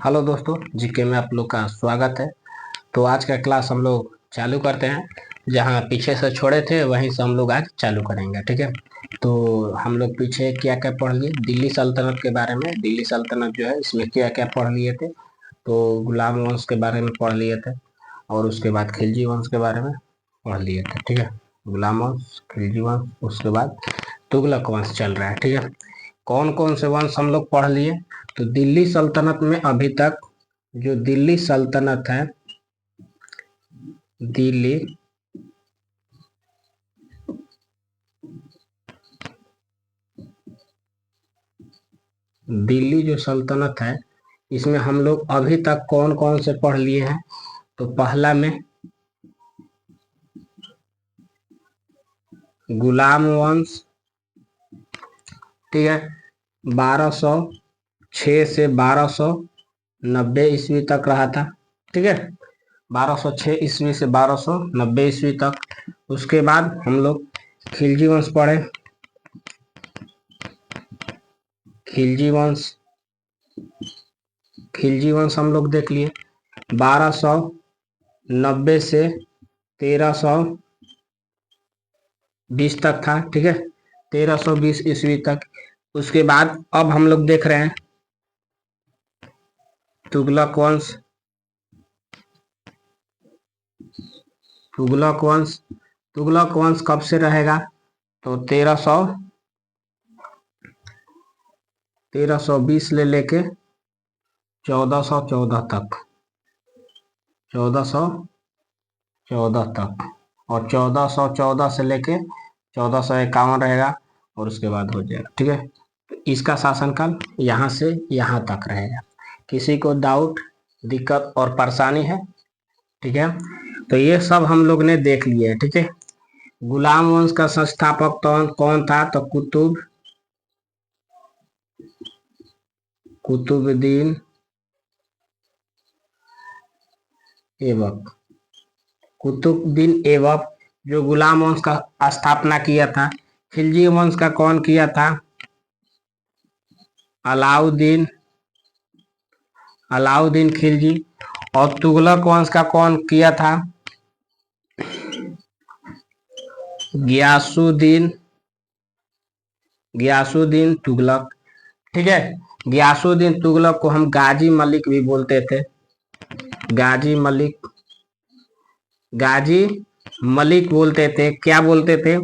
Hello दोस्तों, GK में आप लोग का स्वागत है। तो आज का क्लास हम लोग चालू करते हैं। जहाँ पीछे से छोड़े थे वहीं से हम लोग आज चालू करेंगे, ठीक है। तो हम लोग पीछे क्या क्या पढ़ लिए, दिल्ली सल्तनत के बारे में। दिल्ली सल्तनत जो है इसमें क्या क्या पढ़ लिए थे, तो गुलाम वंश के बारे में पढ़ लिए थे, और उसके बाद खिलजी वंश के बारे में पढ़ लिए थे, ठीक है। गुलाम वंश, खिलजी वंश, उसके बाद तुगलक वंश चल रहा है, ठीक है। कौन कौन से वंश हम लोग पढ़ लिए। तो दिल्ली सल्तनत में अभी तक जो दिल्ली सल्तनत है, दिल्ली दिल्ली जो सल्तनत है इसमें हम लोग अभी तक कौन कौन से पढ़ लिए हैं। तो पहला में गुलाम वंश, ठीक है, 1206 से 1290 ईस्वी तक रहा था, ठीक है। 1206 ईस्वी से 1290 ईस्वी तक। उसके बाद हम लोग खिलजी वंश पढ़े। खिलजी वंश खिलजी वंश हम लोग देख लिए, 1290 से 1320 तक था, ठीक है, 1320 ईस्वी तक। उसके बाद अब हम लोग देख रहे हैं तुगलक वंश। तुगलक वंश तुगलक वंश कब से रहेगा, तो 1320 ले लेके 1414 तक, 1414 तक, और 1414 से लेके 1451 रहेगा, और उसके बाद हो जाएगा, ठीक है। तो इसका शासनकाल यहाँ से यहाँ तक रहेगा। किसी को डाउट, दिक्कत और परेशानी है, ठीक है। तो ये सब हम लोग ने देख लिए है, ठीक है। गुलाम वंश का संस्थापक कौन था, तो कुतुबुद्दीन ऐबक। कुतुबुद्दीन ऐबक जो गुलाम वंश का स्थापना किया था। खिलजी वंश का कौन किया था, अलाउद्दीन खिलजी। और तुगलक वंश का कौन किया था, गियासुद्दीन तुगलक, ठीक है। गियासुद्दीन तुगलक को हम गाजी मलिक भी बोलते थे। गाजी मलिक बोलते थे, क्या बोलते थे,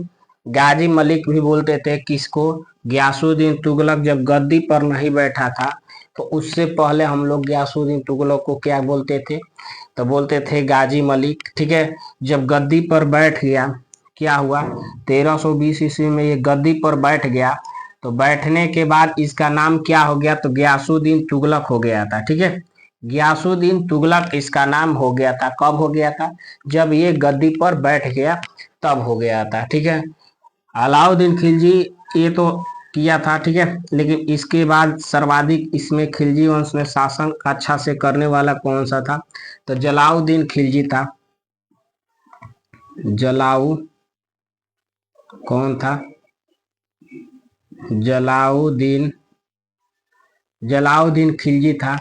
गाजी मलिक भी बोलते थे। किसको, गियासुद्दीन तुगलक जब गद्दी पर नहीं बैठा था, तो उससे पहले हम लोग गियासुद्दीन तुगलक को क्या बोलते थे, तो बोलते थे गाजी मलिक, ठीक है। जब गद्दी पर बैठ गया, क्या हुआ, 1320 ईस्वी में ये गद्दी पर बैठ गया, तो बैठने के बाद इसका नाम क्या हो गया, तो गियासुद्दीन तुगलक हो गया था, ठीक है। गियासुद्दीन तुगलक इसका नाम हो गया था। कब हो गया था, जब ये गद्दी पर बैठ गया तब हो गया था, ठीक है। अलाउद्दीन खिलजी ये तो किया था, ठीक है। लेकिन इसके बाद सर्वाधिक इसमें खिलजी वंश में शासन अच्छा से करने वाला कौन सा था, तो जलाउद्दीन खिलजी था। जलाऊ कौन था, जलाउद्दीन खिलजी था,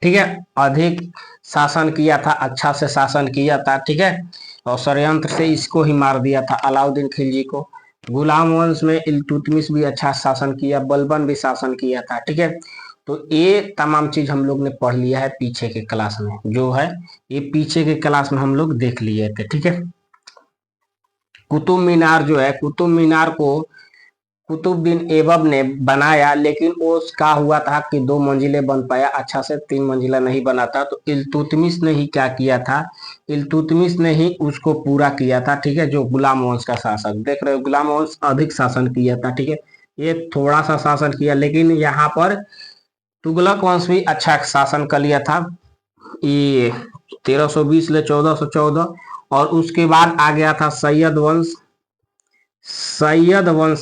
ठीक है। अधिक शासन किया था, अच्छा से शासन किया था, ठीक है। और षड्यंत्र से इसको ही मार दिया था, अलाउद्दीन खिलजी को। गुलाम वंश में इल्तुतमिश भी अच्छा शासन किया, बलबन भी शासन किया था, ठीक है। तो ये तमाम चीज हम लोग ने पढ़ लिया है पीछे के क्लास में, जो है ये पीछे के क्लास में हम लोग देख लिए थे, ठीक है। कुतुब मीनार जो है, कुतुब मीनार को कुतुबुद्दीन ऐबक ने बनाया, लेकिन वो क्या हुआ था कि 2 मंजिले बन पाया, अच्छा से 3 मंजिला नहीं बना था। तो इल्तुतमिश ने ही क्या किया था, इल्तुतमिश ने ही उसको पूरा किया था, ठीक है। जो गुलाम वंश का शासक देख रहे हो, गुलाम वंश अधिक शासन किया था, ठीक है। ये थोड़ा सा शासन किया, लेकिन यहाँ पर तुगलक वंश भी अच्छा शासन कर लिया था, ये 1320 ले 1414। और उसके बाद आ गया था सैयद वंश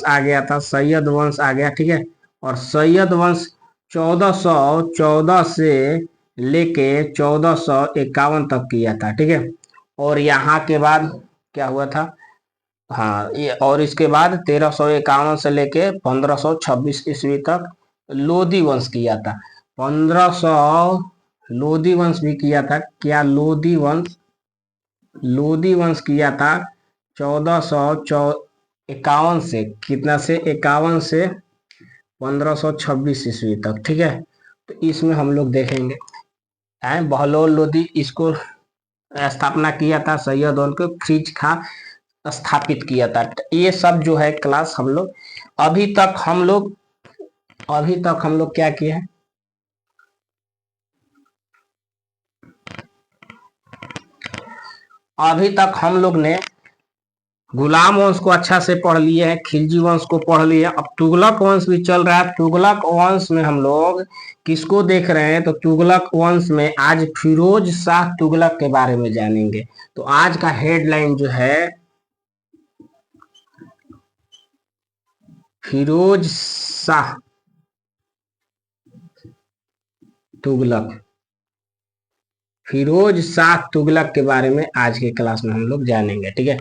आ गया था, सैयद वंश आ गया, ठीक है। और सैयद वंश 1414 से लेके 1451 तक किया था, ठीक है। और यहाँ के बाद क्या हुआ था, हाँ ये, और इसके बाद 1351 से लेके 1526 ईस्वी तक लोधी वंश किया था। 1500 लोधी वंश भी किया था। क्या लोधी वंश किया था 1451 से कितना से 51 से 1526 ईस्वी तक, ठीक है। तो इसमें हम लोग देखेंगे बहलोल लोधी इसको स्थापना किया था, सैयद उनको फ्रिज खा स्थापित किया था। ये सब जो है क्लास हम लोग अभी तक हम लोग क्या किए हैं, अभी तक हम लोग ने गुलाम वंश को अच्छा से पढ़ लिए हैं, खिलजी वंश को पढ़ लिए। अब तुगलक वंश भी चल रहा है। तुगलक वंश में हम लोग किसको देख रहे हैं, तो तुगलक वंश में आज फिरोज शाह तुगलक के बारे में जानेंगे। तो आज का हेडलाइन जो है फिरोज शाह तुगलक, फिरोज शाह तुगलक के बारे में आज के क्लास में हम लोग जानेंगे, ठीक है।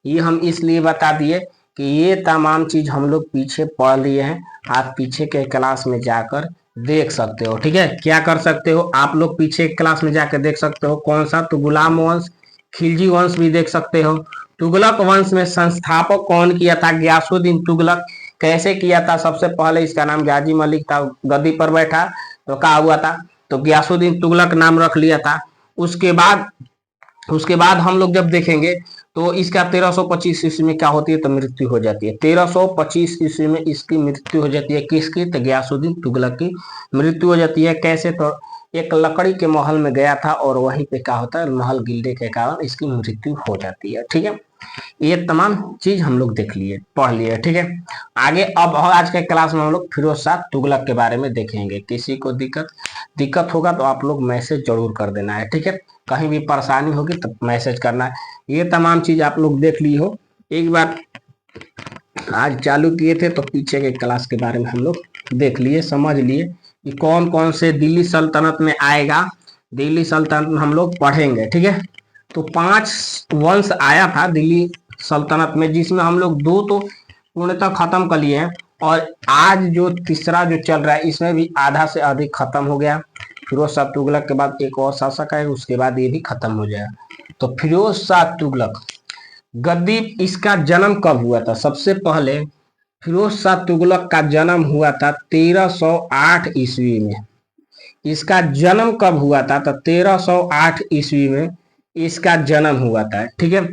ये हम इसलिए बता दिए कि ये तमाम चीज हम लोग पीछे पढ़ लिए हैं, आप पीछे के क्लास में जाकर देख सकते हो, ठीक है। क्या कर सकते हो आप लोग, पीछे क्लास में जाकर देख सकते हो। कौन सा, तो गुलाम वंश, खिलजी वंश भी देख सकते हो। तुगलक वंश में संस्थापक कौन किया था, गयासुद्दीन तुगलक। कैसे किया था, सबसे पहले इसका नाम गाजी मलिक था, गद्दी पर बैठा तो क्या हुआ था, तो गयासुद्दीन तुगलक नाम रख लिया था। उसके बाद हम लोग जब देखेंगे तो इसका 1325 ईस्वी में क्या होती है, तो मृत्यु हो जाती है। 1325 ईस्वी में इसकी मृत्यु हो जाती है। किसकी, तो गयासुद्दीन तुगलक की मृत्यु हो जाती है। कैसे, तो एक लकड़ी के महल में गया था और वहीं पे क्या होता है, महल गिरने के कारण इसकी मृत्यु हो जाती है, ठीक है। ये तमाम चीज हम लोग देख लिए, पढ़ लिए, ठीक है। आगे अब आज के क्लास में हम लोग फिरोज शाह तुगलक के बारे में देखेंगे। किसी को दिक्कत होगा तो आप लोग मैसेज जरूर कर देना है, ठीक है। कहीं भी परेशानी होगी तो मैसेज करना है। ये तमाम चीज आप लोग देख ली हो एक बार, आज चालू किए थे तो पीछे के क्लास के बारे में हम लोग देख लिए, समझ लिए कि कौन कौन से दिल्ली सल्तनत में आएगा। दिल्ली सल्तनत में हम लोग पढ़ेंगे, ठीक है। तो 5 वंश आया था दिल्ली सल्तनत में, जिसमें हम लोग 2 तो पूर्णतः खत्म कर लिए हैं, और आज जो तीसरा जो चल रहा है इसमें भी आधा से अधिक खत्म हो गया। फिरोज शाह तुगलक के बाद एक और शासक है, उसके बाद ये भी खत्म हो जाएगा। तो फिरोज शाह तुगलक गद्दी, इसका जन्म कब हुआ था, सबसे पहले फिरोज शाह तुगलक का जन्म हुआ था 1308 ईस्वी में। इसका जन्म कब हुआ था, तो 1308 ईस्वी में इसका जन्म हुआ था, ठीक है।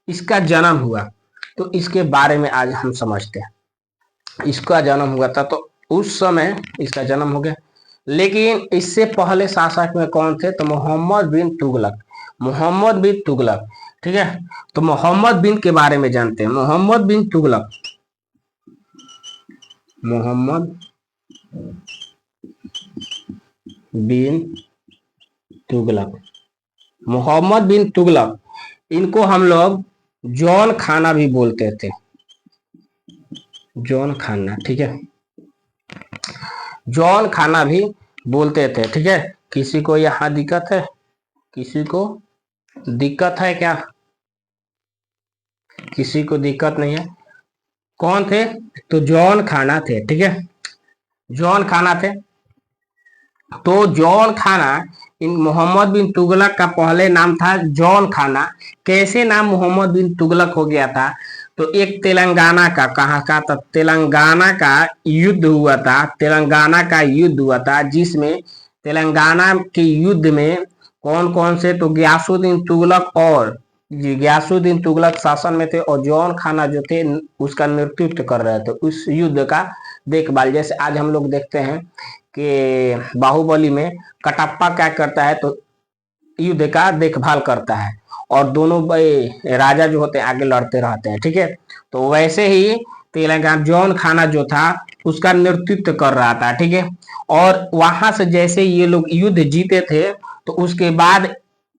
इसका जन्म हुआ तो इसके बारे में आज हम समझते हैं। इसका जन्म हुआ था तो उस समय इसका जन्म हो गया, लेकिन इससे पहले शासक में कौन थे, तो मोहम्मद बिन तुगलक। मोहम्मद बिन तुगलक, ठीक है। तो मोहम्मद बिन के बारे में जानते हैं। मोहम्मद बिन तुगलक, मोहम्मद बिन तुगलक, मोहम्मद बिन तुगलक, इनको हम लोग जॉन खाना भी बोलते थे, जॉन खाना, ठीक है। जॉन खाना भी बोलते थे, ठीक है। किसी को यहाँ दिक्कत है, किसी को दिक्कत है क्या, किसी को दिक्कत नहीं है। कौन थे, तो जॉन खाना थे, ठीक है। जॉन खाना थे। तो जॉन खाना, इन मोहम्मद बिन तुगलक का पहले नाम था जॉन खाना। कैसे नाम मोहम्मद बिन तुगलक हो गया था, तो एक तेलंगाना का, कहाँ का, तो तेलंगाना का युद्ध हुआ था। तेलंगाना का युद्ध हुआ था, जिसमें तेलंगाना के युद्ध में कौन कौन से, तो गयासुद्दीन तुगलक और गयासुद्दीन तुगलक शासन में थे, और जॉन खाना जो थे उसका नेतृत्व कर रहे थे उस युद्ध का देखभाल। जैसे आज हम लोग देखते हैं कि बाहुबली में कटप्पा क्या करता है, तो युद्ध का देखभाल करता है, और दोनों राजा जो होते हैं आगे लड़ते रहते हैं, ठीक है। तो वैसे ही तेलंगाना जॉन खाना जो था उसका नेतृत्व कर रहा था, ठीक है। और वहां से जैसे ये लोग युद्ध जीते थे, तो उसके बाद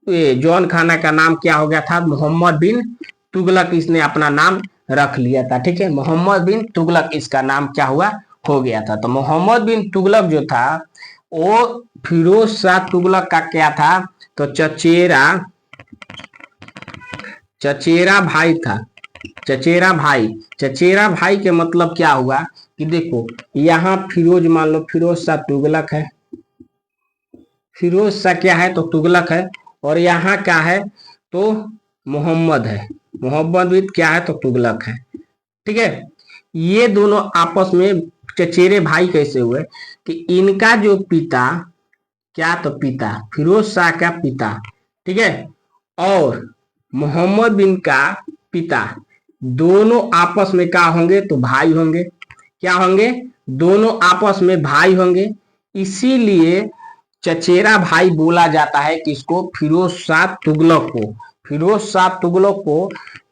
जॉन खाना का नाम क्या हो गया था, मोहम्मद बिन तुगलक, इसने अपना नाम रख लिया था, ठीक है। मोहम्मद बिन तुगलक इसका नाम क्या हुआ, हो गया था। तो मोहम्मद बिन तुगलक जो था वो फिरोज शाह तुगलक का क्या था, तो चचेरा भाई था। चचेरा भाई के मतलब क्या हुआ कि देखो यहाँ फिरोज, मान लो फिरोज शाह तुगलक है, फिरोज शाह क्या है तो तुगलक है, और यहाँ क्या है तो मोहम्मद है। मोहम्मद बिन क्या है तो तुगलक है। ठीक है, ये दोनों आपस में चचेरे भाई कैसे हुए कि इनका जो पिता क्या तो पिता फिरोज शाह का पिता, ठीक है, और मोहम्मद बिन का पिता दोनों आपस में क्या होंगे तो भाई होंगे। क्या होंगे? दोनों आपस में भाई होंगे। इसीलिए चचेरा भाई बोला जाता है किसको? फिरोज शाह तुगलक को। फिरोज शाह तुगलक को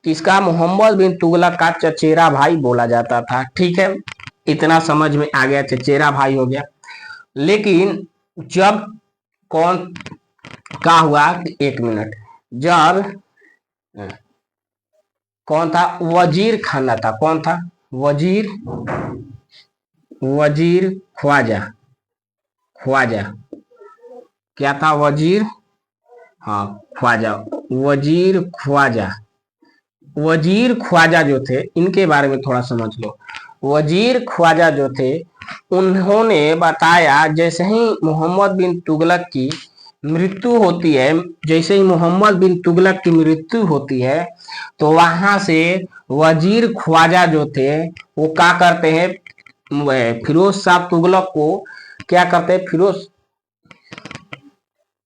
किसका? मोहम्मद बिन तुगलक का चचेरा भाई बोला जाता था। ठीक है, इतना समझ में आ गया, चचेरा भाई हो गया। लेकिन जब कौन क्या हुआ, एक मिनट, जब कौन था? वजीर खाना था। कौन था? वजीर, वजीर ख्वाजा। ख्वाजा क्या था? वजीर, हाँ ख्वाजा, वजीर ख्वाजा। वजीर ख्वाजा जो थे, इनके बारे में थोड़ा समझ लो। वजीर ख्वाजा जो थे, उन्होंने बताया जैसे ही मोहम्मद बिन तुगलक की मृत्यु होती है, जैसे ही मोहम्मद बिन तुगलक की मृत्यु होती है, तो वहां से वजीर ख्वाजा जो थे वो क्या करते हैं? फिरोज शाह तुगलक को क्या करते हैं?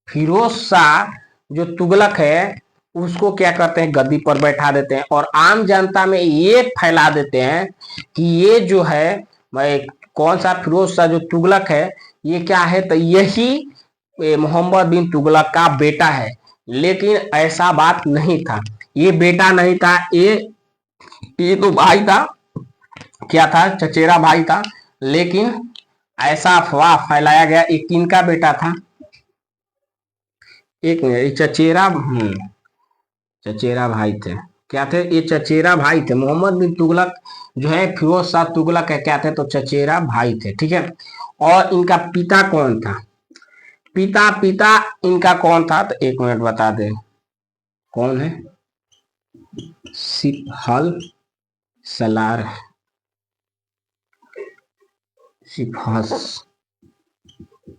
फिरोज शाह जो तुगलक है उसको क्या करते हैं? गद्दी पर बैठा देते हैं, और आम जनता में ये फैला देते हैं कि ये जो है कौन सा फिरोज शाह जो तुगलक है ये क्या है तो यही मोहम्मद बिन तुगलक का बेटा है। लेकिन ऐसा बात नहीं था, ये बेटा नहीं था, ये तो भाई था। क्या था? चचेरा भाई था। लेकिन ऐसा अफवाह फैलाया गया ये किनका बेटा था? एक मिनट, चचेरा चचेरा भाई थे। क्या थे? ये चचेरा भाई थे। मोहम्मद बिन तुगलक जो है फिरोज शाह तुगलक है, क्या थे तो चचेरा भाई थे। ठीक है, और इनका पिता कौन था? पिता पिता इनका कौन था तो एक मिनट बता दे। कौन है? सिपहल सलार, सिपहस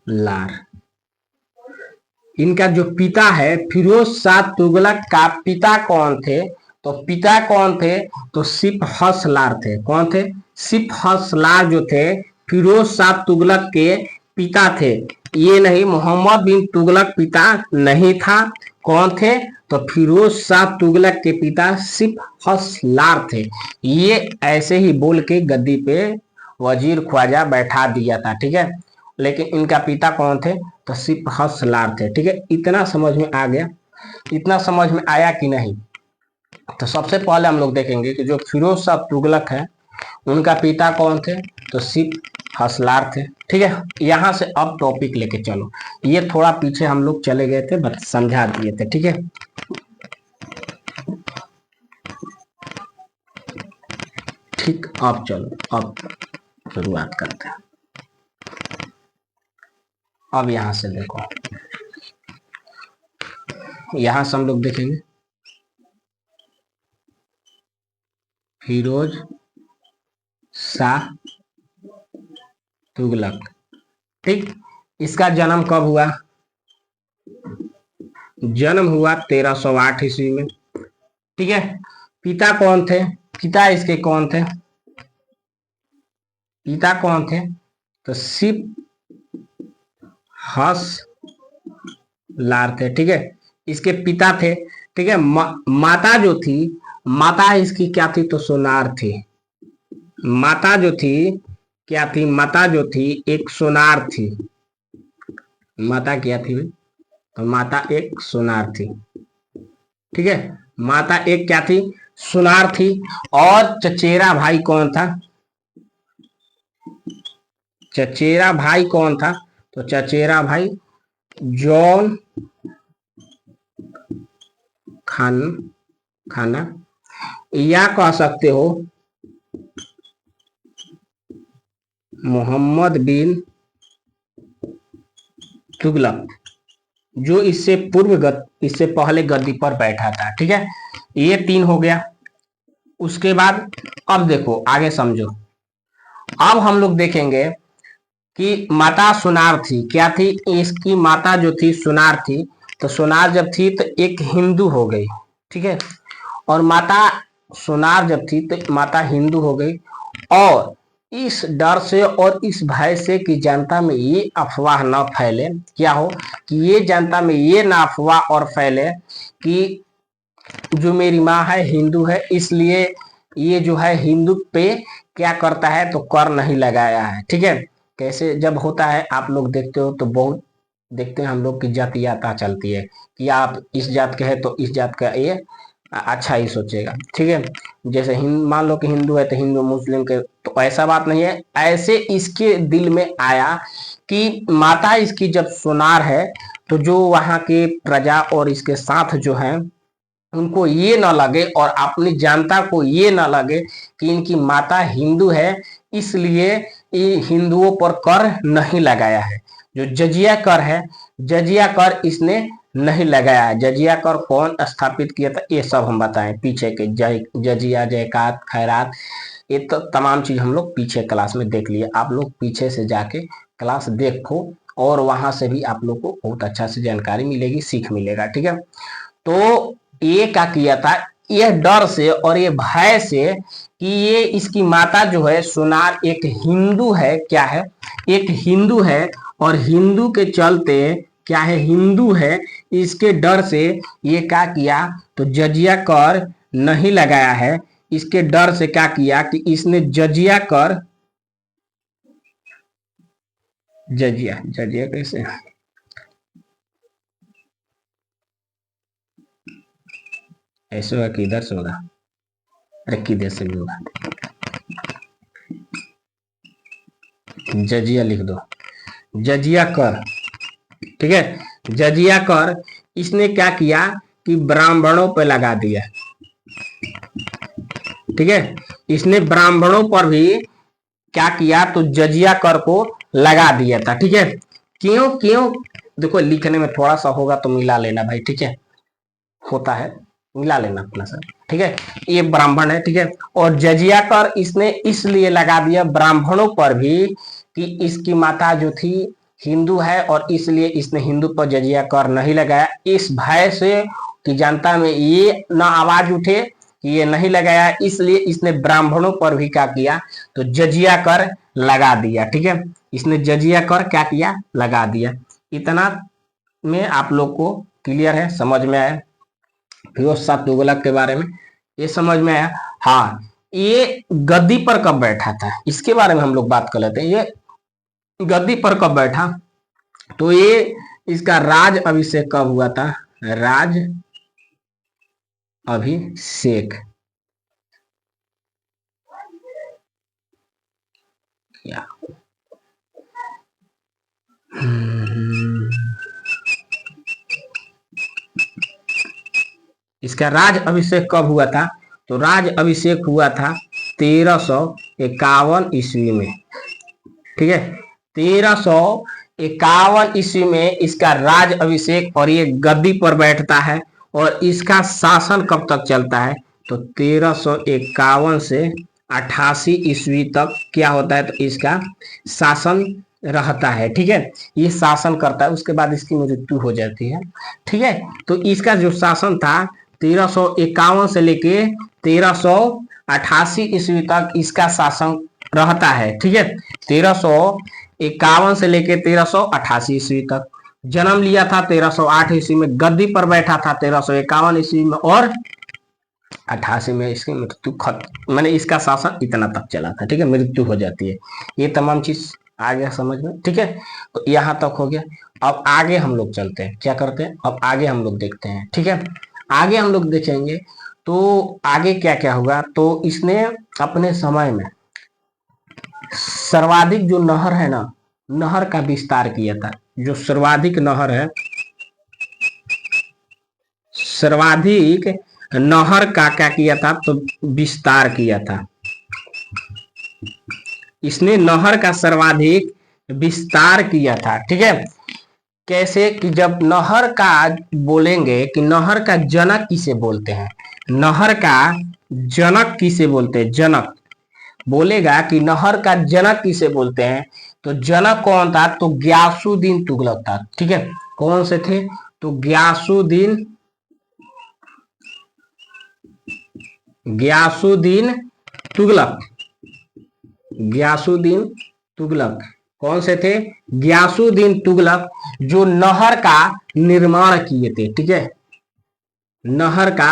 लार। इनका जो पिता है फिरोज शाह तुगलक का पिता कौन थे तो पिता कौन थे तो सिप हसलार थे। कौन थे? सिप हसलार जो थे फिरोज शाह तुगलक के पिता थे। ये नहीं, मोहम्मद बिन तुगलक पिता नहीं था। कौन थे तो फिरोज शाह तुगलक के पिता सिप हसलार थे। ये ऐसे ही बोल के गद्दी पे वजीर ख्वाजा बैठा दिया था। ठीक है, लेकिन इनका पिता कौन थे तो सिप हसलार थे। ठीक है, इतना समझ में आ गया? इतना समझ में आया कि नहीं? तो सबसे पहले हम लोग देखेंगे कि जो फिरोज शाह तुगलक है उनका पिता कौन थे तो सिप हसलार थे। ठीक है, यहां से अब टॉपिक लेके चलो। ये थोड़ा पीछे हम लोग चले गए थे, बट समझा दिए थे। ठीक है, ठीक, अब चलो, अब शुरुआत करते हैं। अब यहां से देखो, यहां से हम लोग देखेंगे फिरोज शाह तुगलक। ठीक, इसका जन्म कब हुआ? जन्म हुआ 1308 ईस्वी में। ठीक है, पिता कौन थे? पिता इसके कौन थे? पिता कौन थे तो सिप हस लार थे। ठीक है, इसके पिता थे। ठीक है, माता जो थी, माता इसकी क्या थी तो सोनार थी। माता जो थी क्या थी? माता जो थी एक सोनार थी। माता क्या थी? तो माता एक सोनार थी। ठीक है, माता एक क्या थी? सुनार थी। और चचेरा भाई कौन था? चचेरा भाई कौन था तो चचेरा भाई जॉन खाना, या कह सकते हो मोहम्मद बिन तुगलक, जो इससे पहले गद्दी पर बैठा था। ठीक है, ये तीन हो गया। उसके बाद अब देखो आगे समझो। अब हम लोग देखेंगे कि माता सुनार थी, क्या थी, इसकी माता जो थी सुनार थी। तो सुनार जब थी तो एक हिंदू हो गई, ठीक है। और माता सुनार जब थी तो माता हिंदू हो गई, और इस डर से और इस भय से कि जनता में ये अफवाह न फैले, क्या हो कि ये जनता में ये ना अफवाह और फैले कि जो मेरी माँ है हिंदू है, इसलिए ये जो है हिंदू पे क्या करता है तो कर नहीं लगाया है, ठीक है। कैसे जब होता है आप लोग देखते हो तो बहुत देखते हैं हम लोग की जातीयता चलती है कि आप इस जात के हैं तो इस जात का ये अच्छा ही सोचेगा, ठीक है। जैसे मान लो कि हिंदू है तो हिंदू मुस्लिम के, तो ऐसा बात नहीं है। ऐसे इसके दिल में आया कि माता इसकी जब सुनार है तो जो वहां के प्रजा और इसके साथ जो है उनको ये ना लगे और अपनी जनता को ये ना लगे कि इनकी माता हिंदू है, इसलिए ये हिंदुओं पर कर नहीं लगाया है। जो जजिया कर है, जजिया कर इसने नहीं लगाया है। जजिया कर कौन स्थापित किया था ये सब हम बताएं पीछे के, जजिया, जयकात, खैरात, ये तो तमाम चीज हम लोग पीछे क्लास में देख लिए। आप लोग पीछे से जाके क्लास देखो और वहां से भी आप लोग को बहुत अच्छा से जानकारी मिलेगी, सीख मिलेगा, ठीक है। तो ये क्या किया था, ये डर से और ये भय से कि ये इसकी माता जो है सुनार एक हिंदू है, क्या है, एक हिंदू है, और हिंदू के चलते क्या है, हिंदू है, इसके डर से ये क्या किया तो जजिया कर नहीं लगाया है। इसके डर से क्या किया कि इसने जजिया कर, जजिया, जजिया कैसे, ऐसे होगा कि इधर से होगा, अरे किधर से भी होगा, जजिया लिख दो, जजिया कर, ठीक है। जजिया कर इसने क्या किया कि ब्राह्मणों पे लगा दिया, ठीक है। इसने ब्राह्मणों पर भी क्या किया तो जजिया कर को लगा दिया था, ठीक है। क्यों क्यों, देखो लिखने में थोड़ा सा होगा तो मिला लेना भाई, ठीक है, होता है मिला लेना अपना सर, ठीक है। ये ब्राह्मण है, ठीक है, और जजिया कर इसने इसलिए लगा दिया ब्राह्मणों पर भी कि इसकी माता जो थी हिंदू है और इसलिए इसने हिंदू पर जजिया कर नहीं लगाया, इस भय से कि जनता में ये ना आवाज उठे कि ये नहीं लगाया, इसलिए इसने ब्राह्मणों पर भी क्या किया तो जजिया कर लगा दिया, ठीक है। इसने जजिया कर क्या किया, लगा दिया। इतना में आप लोग को क्लियर है, समझ में आया फिरोज शाह तुगलक के बारे में, ये समझ में आया। हाँ, ये गद्दी पर कब बैठा था इसके बारे में हम लोग बात कर लेते हैं। ये गद्दी पर कब बैठा तो ये इसका राज अभिषेक कब हुआ था, राज अभिषेक क्या, इसका राज अभिषेक कब हुआ था तो राज अभिषेक हुआ था 1351 ईस्वी में, ठीक है। 1351 ईस्वी में इसका राज अभिषेक, और ये गद्दी पर बैठता है, और इसका शासन कब तक चलता है तो 1351 से 88 ईस्वी तक क्या होता है तो इसका शासन रहता है, ठीक है। ये शासन करता है, उसके बाद इसकी मृत्यु हो जाती है, ठीक है। तो इसका जो शासन था 1351 से लेके 1388 ईस्वी तक इसका शासन रहता है, ठीक है। 1351 से लेके 1388 ईस्वी तक, जन्म लिया था 1308 ईस्वी में, गद्दी पर बैठा था 1351 ईस्वी में, और 88 में इसकी मृत्यु खत्म, मैंने इसका शासन इतना तक चला था, ठीक है, मृत्यु हो जाती है। ये तमाम चीज आ गया समझ में, ठीक है। तो यहाँ तक हो गया। अब आगे हम लोग चलते हैं, क्या करते हैं, अब आगे हम लोग देखते हैं, ठीक है। आगे हम लोग देखेंगे तो आगे क्या क्या होगा। तो इसने अपने समय में सर्वाधिक जो नहर है ना, नहर का विस्तार किया था। जो सर्वाधिक नहर है, सर्वाधिक नहर का क्या किया था तो विस्तार किया था। इसने नहर का सर्वाधिक विस्तार किया था, ठीक है। कैसे कि जब नहर का बोलेंगे कि नहर का जनक किसे बोलते हैं, नहर का जनक किसे बोलते हैं, जनक बोलेगा कि नहर का जनक किसे बोलते हैं, तो जनक कौन था? तो गयासुद्दीन तुगलक था। ठीक है, कौन से थे? तो गयासुद्दीन तुगलक। गयासुद्दीन तुगलक कौन से थे? गयासुद्दीन तुगलक, जो नहर का निर्माण किए थे। ठीक है, नहर का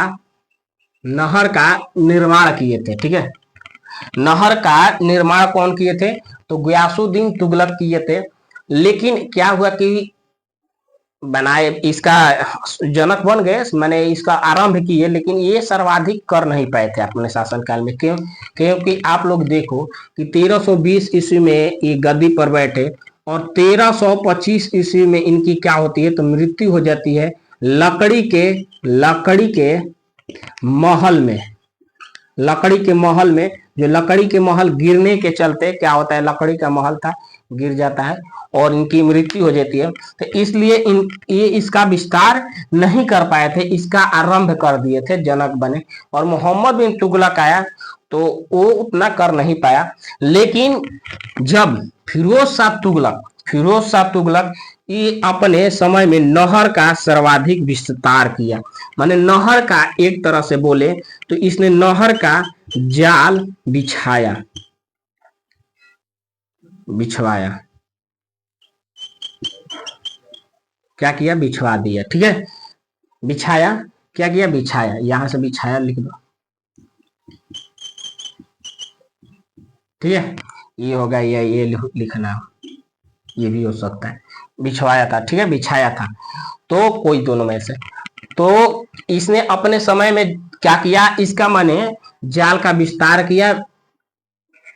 निर्माण किए थे। ठीक है, नहर का निर्माण कौन किए थे? तो गयासुद्दीन तुगलक किए थे। लेकिन क्या हुआ कि बनाए, इसका जनक बन गए, मैंने इसका आरंभ किए, लेकिन ये सर्वाधिक कर नहीं पाए थे अपने शासनकाल में। क्यों? क्योंकि आप लोग देखो कि 1320 ईस्वी में ये गद्दी पर बैठे और 1325 ईस्वी में इनकी क्या होती है? तो मृत्यु हो जाती है लकड़ी के महल में। लकड़ी के महल में, जो लकड़ी के महल गिरने के चलते क्या होता है, लकड़ी का महल था, गिर जाता है और इनकी मृत्यु हो जाती है। तो इसलिए ये इसका विस्तार नहीं कर पाए थे, इसका आरंभ कर दिए थे, जनक बने। और मोहम्मद बिन तुगलक आया तो वो उतना कर नहीं पाया। लेकिन जब फिरोज शाह तुगलक ये अपने समय में नहर का सर्वाधिक विस्तार किया, माने नहर का एक तरह से बोले तो इसने नहर का जाल बिछवाया। क्या किया? बिछवा दिया। ठीक है, बिछाया, क्या किया? बिछाया। यहां से बिछाया लिख दो। ठीक है, ये होगा, ये लिखना, ये भी हो सकता है, बिछवाया था। ठीक है, बिछाया था, तो कोई दोनों में से। तो इसने अपने समय में क्या किया? इसका माने जाल का विस्तार किया,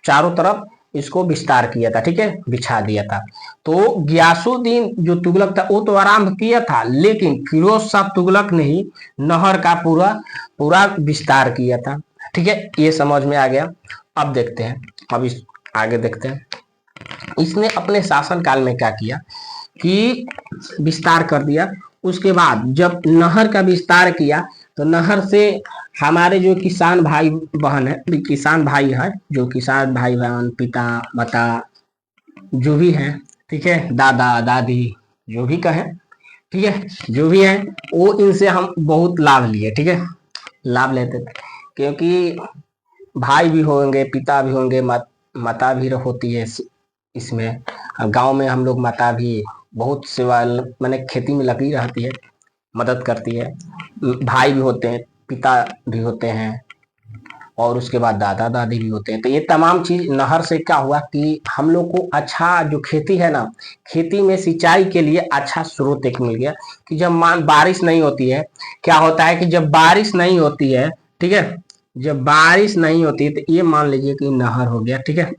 चारों तरफ इसको विस्तार किया था। ठीक है, बिछा दिया था। तो गयासुद्दीन जो तुगलक था वो तो आरंभ किया था, लेकिन फिरोज शाह तुगलक ने ही नहर का पूरा विस्तार किया था। ठीक है, ये समझ में आ गया। अब देखते हैं, अब इस आगे देखते हैं इसने अपने शासन काल में क्या किया कि विस्तार कर दिया। उसके बाद जब नहर का विस्तार किया तो नहर से हमारे जो किसान भाई बहन है, किसान भाई है, जो किसान भाई बहन, पिता माता जो भी है, ठीक है, दादा दादी जो भी कहें, ठीक है, जो भी है, वो इनसे हम बहुत लाभ लिए। ठीक है, लाभ लेते थे, क्योंकि भाई भी होंगे, पिता भी होंगे, माता भी होती है इसमें। गांव में हम लोग माता भी बहुत सेवा, मैंने खेती में लगी रहती है, मदद करती है। भाई भी होते हैं, पिता भी होते हैं, और उसके बाद दादा दादी भी होते हैं। तो ये तमाम चीज नहर से क्या हुआ कि हम लोग को अच्छा जो खेती है ना, खेती में सिंचाई के लिए अच्छा स्रोत एक मिल गया। कि जब बारिश नहीं होती है, क्या होता है कि जब बारिश नहीं होती है, ठीक है, जब बारिश नहीं होती तो ये मान लीजिए कि नहर हो गया। ठीक है,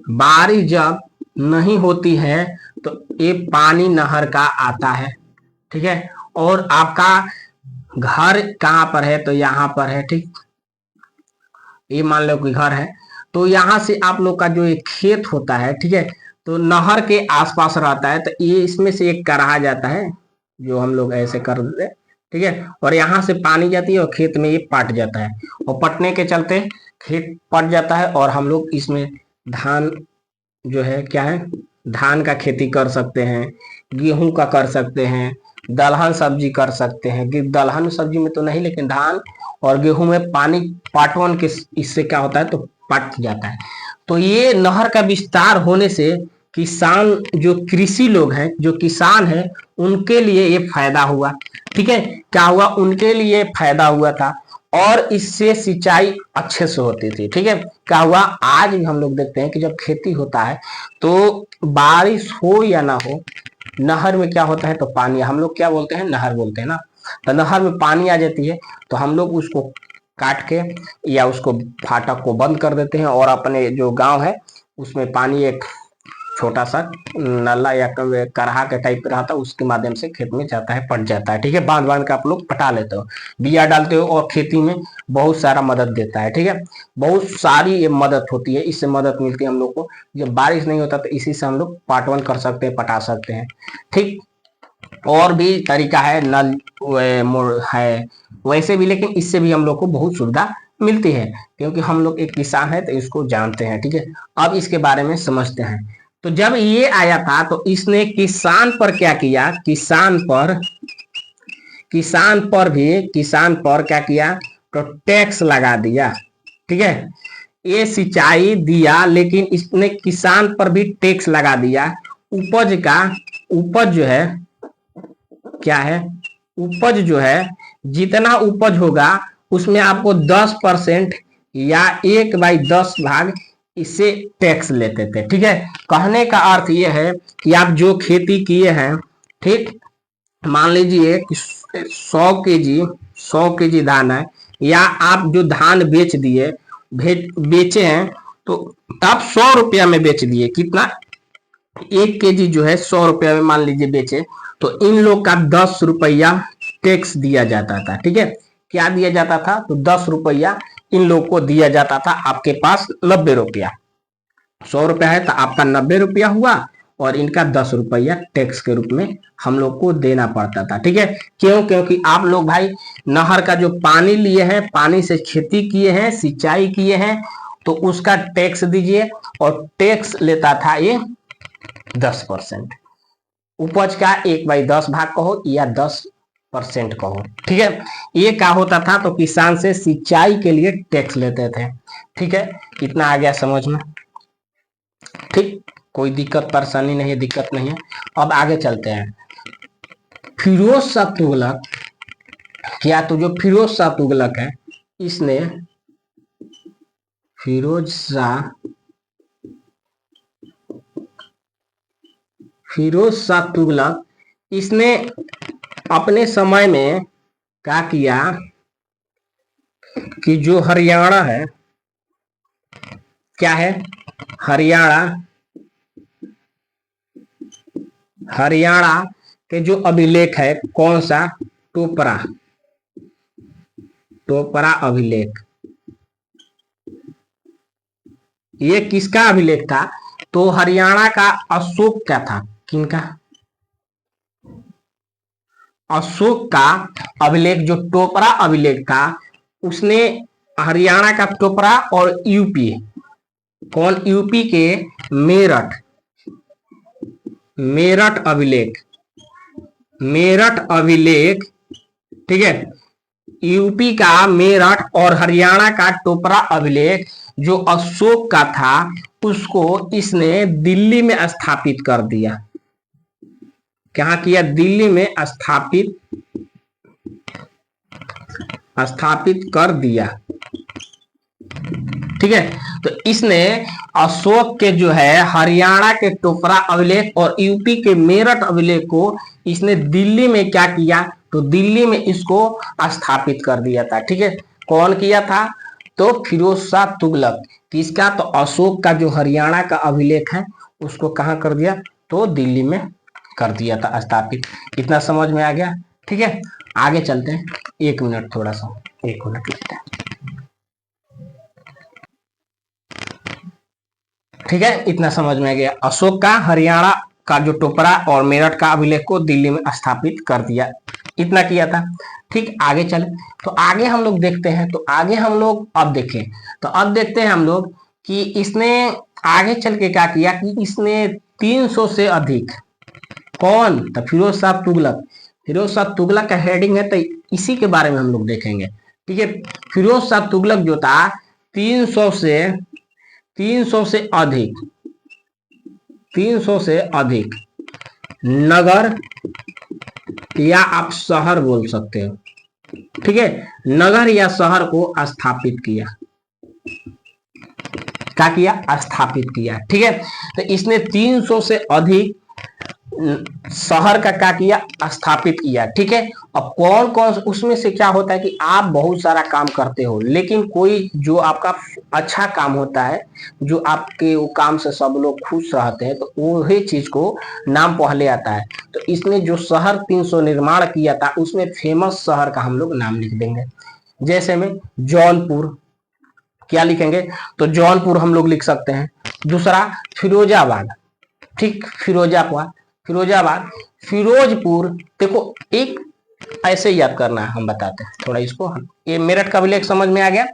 बारिश जब नहीं होती है तो ये पानी नहर का आता है। ठीक है, और आपका घर कहाँ पर है? तो यहाँ पर है। ठीक, ये मान लो कि घर है, तो यहाँ से आप लोग का जो एक खेत होता है, ठीक है, तो नहर के आसपास रहता है, तो ये इसमें से एक कराहा जाता है, जो हम लोग ऐसे कर देते, ठीक है, और यहाँ से पानी जाती है और खेत में ये पट जाता है, और पटने के चलते खेत पट जाता है, और हम लोग इसमें धान जो है क्या है, धान का खेती कर सकते हैं, गेहूं का कर सकते हैं, दलहन सब्जी कर सकते हैं। दलहन सब्जी में तो नहीं, लेकिन धान और गेहूं में पानी पाटवन के इससे क्या होता है, तो पट जाता है। तो ये नहर का विस्तार होने से किसान, जो कृषि लोग हैं, जो किसान हैं, उनके लिए ये फायदा हुआ। ठीक है, क्या हुआ? उनके लिए फायदा हुआ था, और इससे सिंचाई अच्छे से होती थी। ठीक है, क्या हुआ? आज भी हम लोग देखते हैं कि जब खेती होता है तो बारिश हो या ना हो, नहर में क्या होता है, तो पानी, हम लोग क्या बोलते हैं, नहर बोलते हैं ना, तो नहर में पानी आ जाती है, तो हम लोग उसको काट के या उसको फाटक को बंद कर देते हैं, और अपने जो गांव है उसमें पानी एक छोटा सा नला या करहा के टाइप का रहता है, उसके माध्यम से खेत में जाता है, पट जाता है। ठीक है, बांध बांध के आप लोग पटा लेते हो, बिया डालते हो, और खेती में बहुत सारा मदद देता है। ठीक है, बहुत सारी ये मदद होती है, इससे मदद मिलती है हम लोग को। जब बारिश नहीं होता तो इसी से हम लोग पाटवन कर सकते हैं, पटा सकते हैं। ठीक, और भी तरीका है, नल है वैसे भी, लेकिन इससे भी हम लोग को बहुत सुविधा मिलती है, क्योंकि हम लोग एक किसान है तो इसको जानते हैं। ठीक है, अब इसके बारे में समझते हैं। तो जब ये आया था तो इसने किसान पर क्या किया, किसान पर क्या किया, तो टैक्स लगा दिया। ठीक है, ये सिंचाई दिया लेकिन इसने किसान पर भी टैक्स लगा दिया। उपज जो है क्या है, उपज जो है जितना उपज होगा उसमें आपको 10% या 1/10 भाग इससे टैक्स लेते थे। ठीक है, कहने का अर्थ यह है कि आप जो खेती किए हैं, ठीक, मान लीजिए कि 100 केजी धान है, या आप जो धान बेच दिए, बेचे हैं, तो आप 100 रुपया में बेच दिए, कितना, 1 केजी जो है 100 रुपया में मान लीजिए बेचे, तो इन लोग का 10 रुपया टैक्स दिया जाता था। ठीक है, क्या दिया जाता था, तो 10 रुपया इन लोग को दिया जाता था। आपके पास 90 रुपया, 100 रुपया है तो आपका 90 रुपया हुआ, और इनका 10 रुपया टैक्स के रूप में हम लोग को देना पड़ता था। ठीक है, क्यों, क्योंकि आप लोग भाई नहर का जो पानी लिए हैं, पानी से खेती किए हैं, सिंचाई किए हैं, तो उसका टैक्स दीजिए, और टैक्स लेता था ये 10%। उपज का 1/10 भाग कहो या 10% कहो। ठीक है, ये क्या होता था, तो किसान से सिंचाई के लिए टैक्स लेते थे। ठीक है, इतना आ गया समझ में। ठीक, कोई दिक्कत परेशानी नहीं है, दिक्कत नहीं है। अब आगे चलते हैं। फिरोज शाह तुगलक, क्या, तो जो फिरोज शाह तुगलक है, इसने फिरोज शाह तुगलक इसने अपने समय में क्या किया कि जो हरियाणा है, क्या है, हरियाणा के जो अभिलेख है, कौन सा, टोपरा अभिलेख, ये किसका अभिलेख था, तो हरियाणा का अशोक क्या था, किनका, अशोक का अभिलेख, जो टोपरा अभिलेख था, उसने हरियाणा का टोपरा, और यूपी, कौन, यूपी के मेरठ अभिलेख, ठीक है, यूपी का मेरठ और हरियाणा का टोपरा अभिलेख जो अशोक का था, उसको इसने दिल्ली में स्थापित कर दिया। क्या किया, दिल्ली में स्थापित कर दिया। ठीक है, तो इसने अशोक के जो है हरियाणा के टोपरा अभिलेख और यूपी के मेरठ अभिलेख को इसने दिल्ली में क्या किया, तो दिल्ली में इसको स्थापित कर दिया था। ठीक है, कौन किया था, तो फिरोज शाह तुगलक, किसका, तो अशोक का जो हरियाणा का अभिलेख है उसको कहां कर दिया, तो दिल्ली में कर दिया था स्थापित। इतना समझ में आ गया। ठीक है, आगे चलते हैं। 1 मिनट, थोड़ा सा 1 मिनट लगता है। ठीक है, इतना समझ में आ गया। अशोक का हरियाणा का जो टोपरा और मेरठ का अभिलेख को दिल्ली में स्थापित कर दिया, इतना किया था। ठीक, आगे चले तो आगे हम लोग देखते हैं, तो आगे हम लोग अब देखें, तो अब देखते हैं हम लोग कि इसने आगे चल के क्या किया, कि इसने 300 से अधिक, कौन, तो फिरोज शाह तुगलक का हेडिंग है, तो इसी के बारे में हम लोग देखेंगे। ठीक है, फिरोज शाह तुगलक जो था 300 से अधिक नगर या आप शहर बोल सकते हो। ठीक है, नगर या शहर को स्थापित किया, क्या किया, स्थापित किया। ठीक है, तो इसने 300 से अधिक शहर का क्या किया, स्थापित किया। ठीक है, अब कौन कौन, उसमें से क्या होता है कि आप बहुत सारा काम करते हो, लेकिन कोई जो आपका अच्छा काम होता है, जो आपके वो काम से सब लोग खुश रहते हैं, तो वही चीज को नाम पहले आता है। तो इसने जो शहर 300 निर्माण किया था, उसमें फेमस शहर का हम लोग नाम लिख देंगे। जैसे में जौनपुर, क्या लिखेंगे, तो जौनपुर हम लोग लिख सकते हैं। दूसरा फिरोजाबाद, ठीक, फिरोजपुर, देखो एक ऐसे याद करना है, हम बताते हैं थोड़ा इसको। ये मेरठ का अभिलेख समझ में आ गया,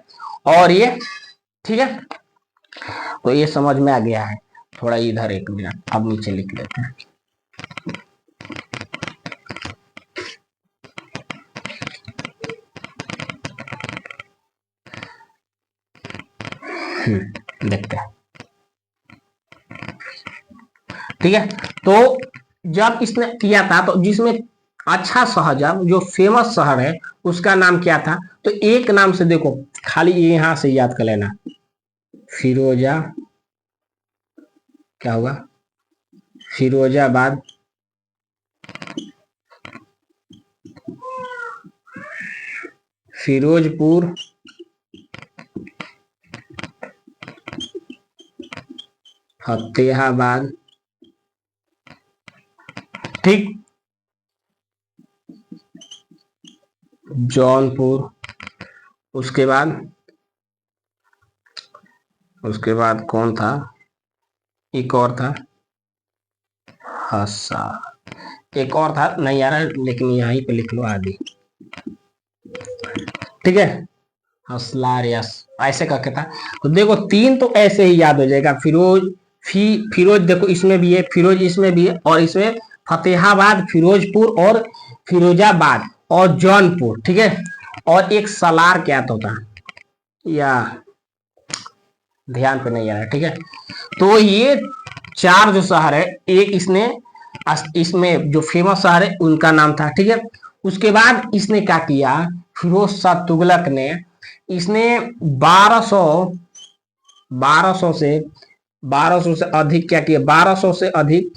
और ये, ठीक है, तो ये समझ में आ गया है। थोड़ा इधर, एक मिनट, अब नीचे लिख लेते हैं। देखते हैं, ठीक है। तो जब इसने किया था तो जिसमें अच्छा शहर, जब जो फेमस शहर है उसका नाम क्या था, तो एक नाम से देखो, खाली यहां से याद कर लेना, फिरोजा, क्या होगा, फिरोजाबाद, फिरोजपुर, फतेहाबाद, ठीक, जौनपुर, उसके बाद कौन था, एक और था, हसा, एक और था, नहीं आ रहा लेकिन यहीं पे लिख लो आदि, ठीक है, हसलार, यस, ऐसे करके था। तो देखो तीन तो ऐसे ही याद हो जाएगा, फिरोज देखो इसमें भी है, फिरोज इसमें भी है, और इसमें फतेहाबाद, फिरोजपुर और फिरोजाबाद और जौनपुर, ठीक है। और एक सलार क्या तो था, या ध्यान पे नहीं आ रहा, ठीक है। तो ये चार जो शहर है, एक इसमें जो फेमस शहर है उनका नाम था, ठीक है। उसके बाद इसने क्या किया, फिरोज शाह तुगलक ने, इसने 1200 1200 से 1200 से अधिक क्या किया, 1200 से अधिक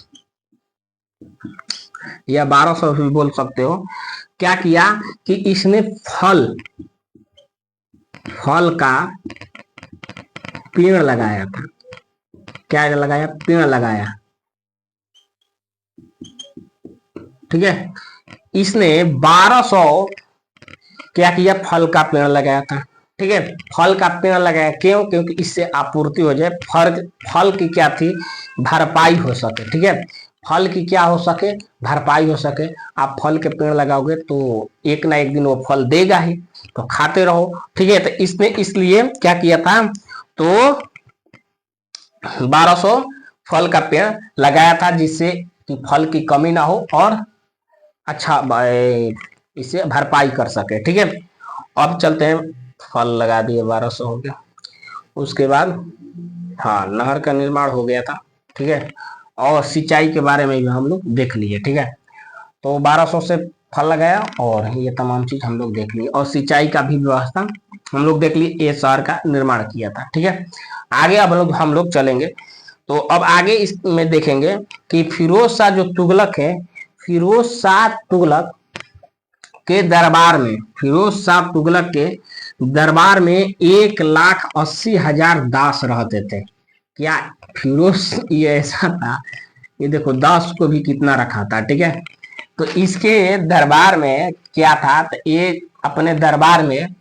या 1200 भी बोल सकते हो, क्या किया कि इसने फल का पेड़ लगाया था, क्या लगाया, पेड़ लगाया, ठीक है। इसने 1200 क्या किया, फल का पेड़ लगाया था, ठीक है। फल का पेड़ लगाया क्यों, क्योंकि इससे आपूर्ति हो जाए, फल की क्या थी, भरपाई हो सके, ठीक है। फल की क्या हो सके, भरपाई हो सके। आप फल के पेड़ लगाओगे तो एक ना एक दिन वो फल देगा ही, तो खाते रहो, ठीक है। तो इसने इसलिए क्या किया था, तो 1200 फल का पेड़ लगाया था, जिससे कि फल की कमी ना हो और अच्छा इसे भरपाई कर सके, ठीक है। अब चलते हैं, फल लगा दिए, 1200 हो गया। उसके बाद हाँ, नहर का निर्माण हो गया था, ठीक है। और सिंचाई के बारे में भी हम लोग देख लिए, ठीक है। तो 1200 से फल लगाया और ये तमाम चीज हम लोग देख लिए, और सिंचाई का भी व्यवस्था हम लोग देख लिए, ये शहर का निर्माण किया था, ठीक है। आगे अब हम लोग चलेंगे, तो अब आगे इसमें देखेंगे कि फिरोज शाह जो तुगलक है, फिरोज शाह तुगलक के दरबार में, फिरोज शाह तुगलक के दरबार में 1,80,000 दास रहते थे। क्या फिरोज ये ऐसा था, ये देखो दास को भी कितना रखा था, ठीक है। तो इसके दरबार में क्या था, तो ये अपने दरबार में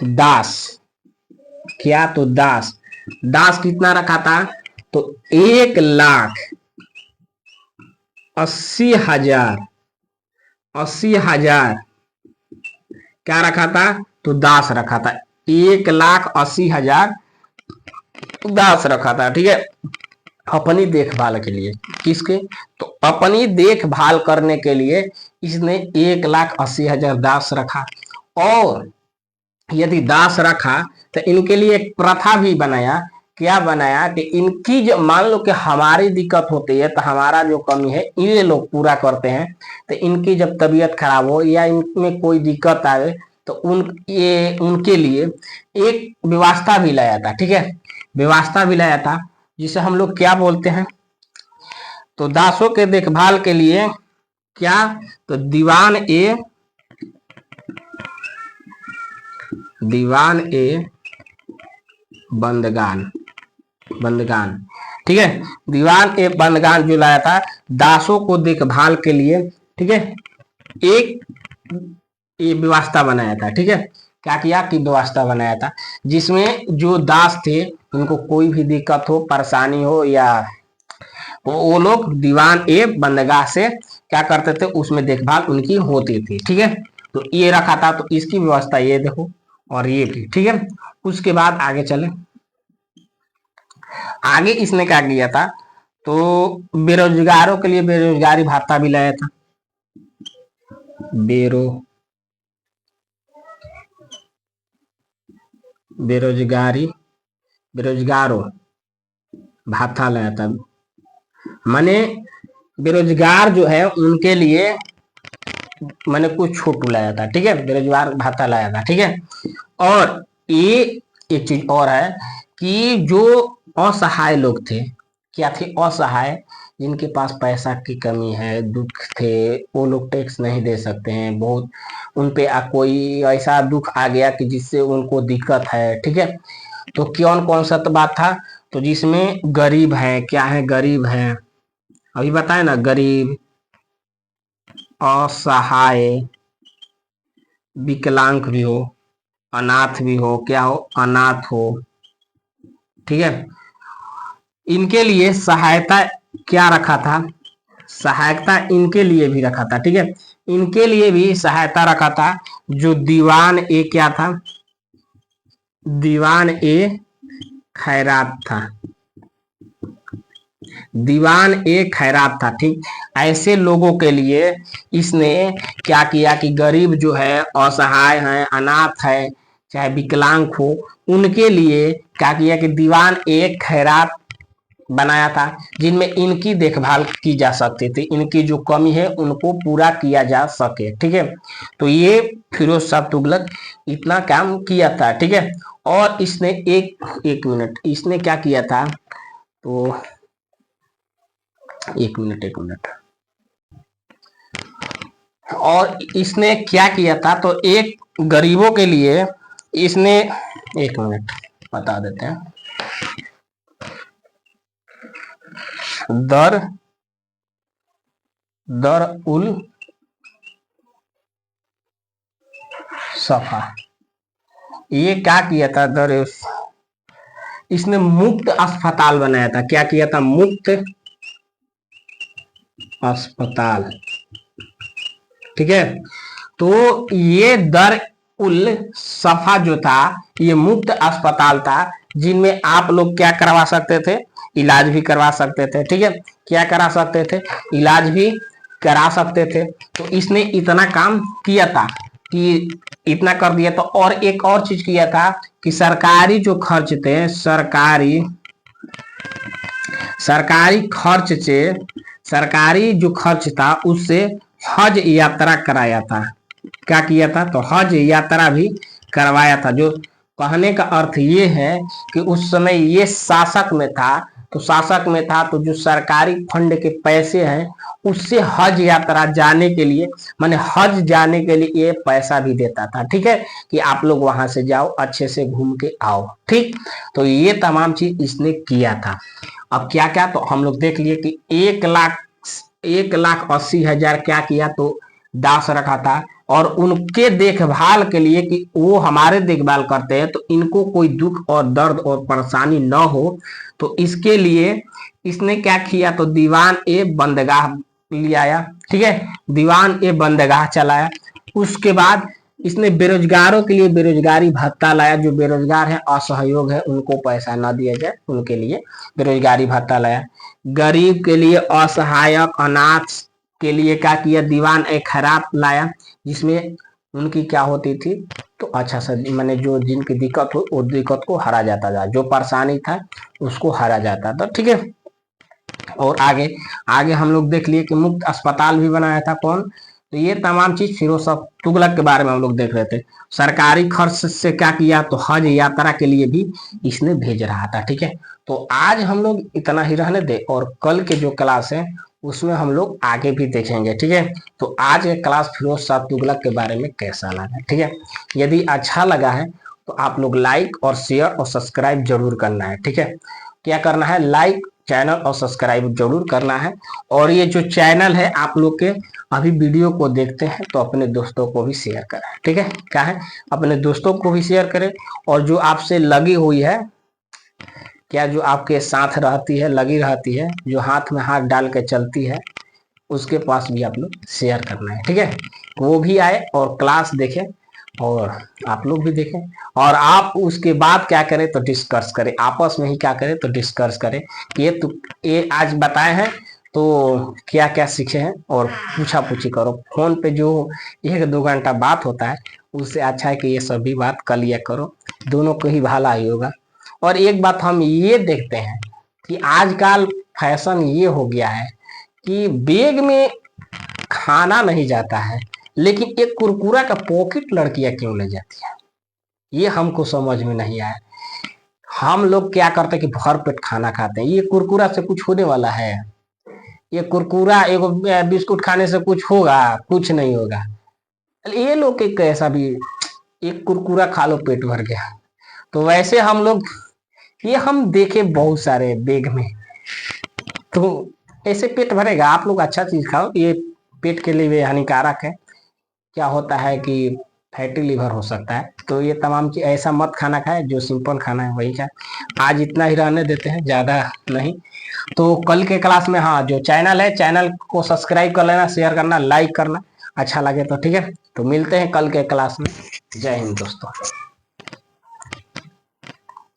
दास, क्या तो दास कितना रखा था, तो 1,80,000 क्या रखा था, तो दास रखा था, 1,80,000 दास रखा था, ठीक है, अपनी देखभाल के लिए। किसके, तो अपनी देखभाल करने के लिए इसने 1,80,000 दास रखा। और यदि दास रखा तो इनके लिए एक प्रथा भी बनाया, क्या बनाया कि इनकी जो, मान लो कि हमारी दिक्कत होती है तो हमारा जो कमी है ये लोग पूरा करते हैं, तो इनकी जब तबीयत खराब हो या इनमें कोई दिक्कत आए तो उनके लिए एक व्यवस्था भी लाया था, ठीक है, व्यवस्था भी लाया था, जिसे हम लोग क्या बोलते हैं, तो दासों के देखभाल के लिए क्या, तो दीवान ए बंदगान, ठीक है, दीवान ए बंदगान जो लाया था दासों को देखभाल के लिए, ठीक है, एक ये व्यवस्था बनाया था, ठीक है। क्या किया कि व्यवस्था बनाया था, जिसमें जो दास थे उनको कोई भी दिक्कत हो, परेशानी हो, या वो लोग दीवान ए बंदगाह से क्या करते थे, उसमें देखभाल उनकी होती थी, ठीक है। तो ये रखा था, तो इसकी व्यवस्था ये देखो, और ये भी, ठीक है। उसके बाद आगे चले, आगे इसने क्या किया था, तो बेरोजगारों के लिए बेरोजगारी भत्ता भी लाया था। बेरोजगारी बेरोजगारों भत्ता लाया था, माने बेरोजगार जो है उनके लिए मैंने कुछ छूट लाया था, ठीक है, बेरोजगार भत्ता लाया था, ठीक है। और ये एक चीज और है कि जो असहाय लोग थे, क्या थे, असहाय, जिनके पास पैसा की कमी है, दुख थे, वो लोग टैक्स नहीं दे सकते हैं, बहुत उन पे कोई ऐसा दुख आ गया कि जिससे उनको दिक्कत है, ठीक है। तो कौन कौन सा तो बात था, तो जिसमें गरीब है, क्या है, गरीब है, अभी बताए ना, गरीब, असहाय, विकलांग भी हो, अनाथ भी हो, क्या हो, अनाथ हो, ठीक है, इनके लिए सहायता क्या रखा था, सहायता इनके लिए भी रखा था, ठीक है, इनके लिए भी सहायता रखा था। जो दीवान ए क्या था, दीवान ए खैरात था, दीवान ए खैरात था, ठीक। ऐसे लोगों के लिए इसने क्या किया कि गरीब जो है, असहाय है, अनाथ है, चाहे विकलांग हो, उनके लिए क्या किया कि दीवान ए खैरात बनाया था, जिनमें इनकी देखभाल की जा सकती थी, इनकी जो कमी है उनको पूरा किया जा सके, ठीक है। तो ये फिरोज शाह तुगलक इतना काम किया था, ठीक है। और इसने एक मिनट, इसने क्या किया था, तो एक मिनट, और इसने क्या किया था, तो एक गरीबों के लिए इसने, एक मिनट बता देते हैं, दर दर उल सफा, ये क्या किया था, दर, इसने मुफ्त अस्पताल बनाया था, क्या किया था, मुफ्त अस्पताल, ठीक है। तो ये दर उल सफा जो था, ये मुफ्त अस्पताल था, जिनमें आप लोग क्या करवा सकते थे, इलाज भी करवा सकते थे, ठीक है, क्या करा सकते थे, इलाज भी करा सकते थे। तो इसने इतना काम किया था कि इतना कर दिया। तो और एक और चीज किया था कि सरकारी जो खर्च थे, सरकारी खर्च से, सरकारी जो खर्च था उससे हज यात्रा कराया था, क्या किया था, तो हज यात्रा भी करवाया था। जो कहने का अर्थ ये है कि उस समय ये शासक में था, तो शासक में था तो जो सरकारी फंड के पैसे हैं उससे हज यात्रा जाने के लिए, माने हज जाने के लिए ये पैसा भी देता था, ठीक है, कि आप लोग वहां से जाओ, अच्छे से घूम के आओ, ठीक। तो ये तमाम चीज इसने किया था। अब क्या क्या, तो हम लोग देख लिए कि 1,80,000 क्या किया, तो दास रखा था, और उनके देखभाल के लिए कि वो हमारे देखभाल करते हैं तो इनको कोई दुख और दर्द और परेशानी न हो, तो इसके लिए इसने क्या किया, तो दीवान ए बंदगाह ले आया, ठीक है, दीवान ए बंदगाह चलाया। उसके बाद इसने बेरोजगारों के लिए बेरोजगारी भत्ता लाया, जो बेरोजगार है, असहयोग है, उनको पैसा ना दिया जाए, उनके लिए बेरोजगारी भत्ता लाया। गरीब के लिए, असहायक, अनाथ के लिए क्या किया, दीवान एक खैरात लाया, जिसमें उनकी क्या होती थी, तो अच्छा सा, मैंने जो जिनकी दिक्कत हो उस दिक्कत को हरा जाता था, जो परेशानी था उसको हरा जाता था, ठीक है। और आगे आगे हम लोग देख लिए कि मुफ्त अस्पताल भी बनाया था, कौन, तो ये तमाम चीज फिरोज शाह तुगलक के बारे में हम लोग देख रहे थे। सरकारी खर्च से क्या किया, तो हज यात्रा के लिए भी इसने भेज रहा था, ठीक है। तो आज हम लोग इतना ही रहने दे, और कल के जो क्लास है उसमें हम लोग आगे भी देखेंगे, ठीक है। तो आज ये क्लास फिरोज शाह तुगलक के बारे में कैसा लगा, ठीक है, यदि अच्छा लगा है तो आप लोग लाइक और शेयर और सब्सक्राइब जरूर करना है, ठीक है। क्या करना है, लाइक, चैनल और सब्सक्राइब जरूर करना है। और ये जो चैनल है आप लोग के अभी वीडियो को देखते हैं तो अपने दोस्तों को भी शेयर करें, ठीक है, क्या है, अपने दोस्तों को भी शेयर करें। और जो आपसे लगी हुई है, क्या जो आपके साथ रहती है, लगी रहती है, जो हाथ में हाथ डाल के चलती है, उसके पास भी आप लोग शेयर करना है, ठीक है, वो भी आए और क्लास देखें, और आप लोग भी देखें, और आप उसके बाद क्या करें तो डिस्कस करें, आपस में ही क्या करें तो डिस्कस करें कि ये आज बताए हैं तो क्या क्या सीखे हैं, और पूछा पूछी करो। फोन पे जो 1-2 घंटा बात होता है उससे अच्छा है कि ये सभी बात कर लिया करो, दोनों को ही भला ही होगा। और एक बात हम ये देखते हैं कि आजकल फैशन ये हो गया है कि बैग में खाना नहीं जाता है, लेकिन एक कुरकुरा का पॉकेट लड़कियां क्यों ले जाती है, ये हमको समझ में नहीं आया। हम लोग क्या करते हैं कि भर पेट खाना खाते हैं, ये कुरकुरा से कुछ होने वाला है? ये कुरकुरा एगो बिस्कुट खाने से कुछ होगा? कुछ नहीं होगा। ये लोग एक ऐसा भी, एक कुरकुरा खा लो पेट भर गया। तो वैसे हम लोग, ये हम देखे बहुत सारे बेग में, तो ऐसे पेट भरेगा? आप लोग अच्छा चीज खाओ, ये पेट के लिए भी हानिकारक है। क्या होता है कि फैटी लिवर हो सकता है, तो ये तमाम चीज ऐसा मत खाना खाए, जो सिंपल खाना है वही खाए। आज इतना ही रहने देते हैं, ज्यादा नहीं। तो कल के क्लास में, हाँ, जो चैनल है चैनल को सब्सक्राइब कर लेना, शेयर करना, लाइक करना, अच्छा लगे तो ठीक है। तो मिलते हैं कल के क्लास में। जय हिंद दोस्तों।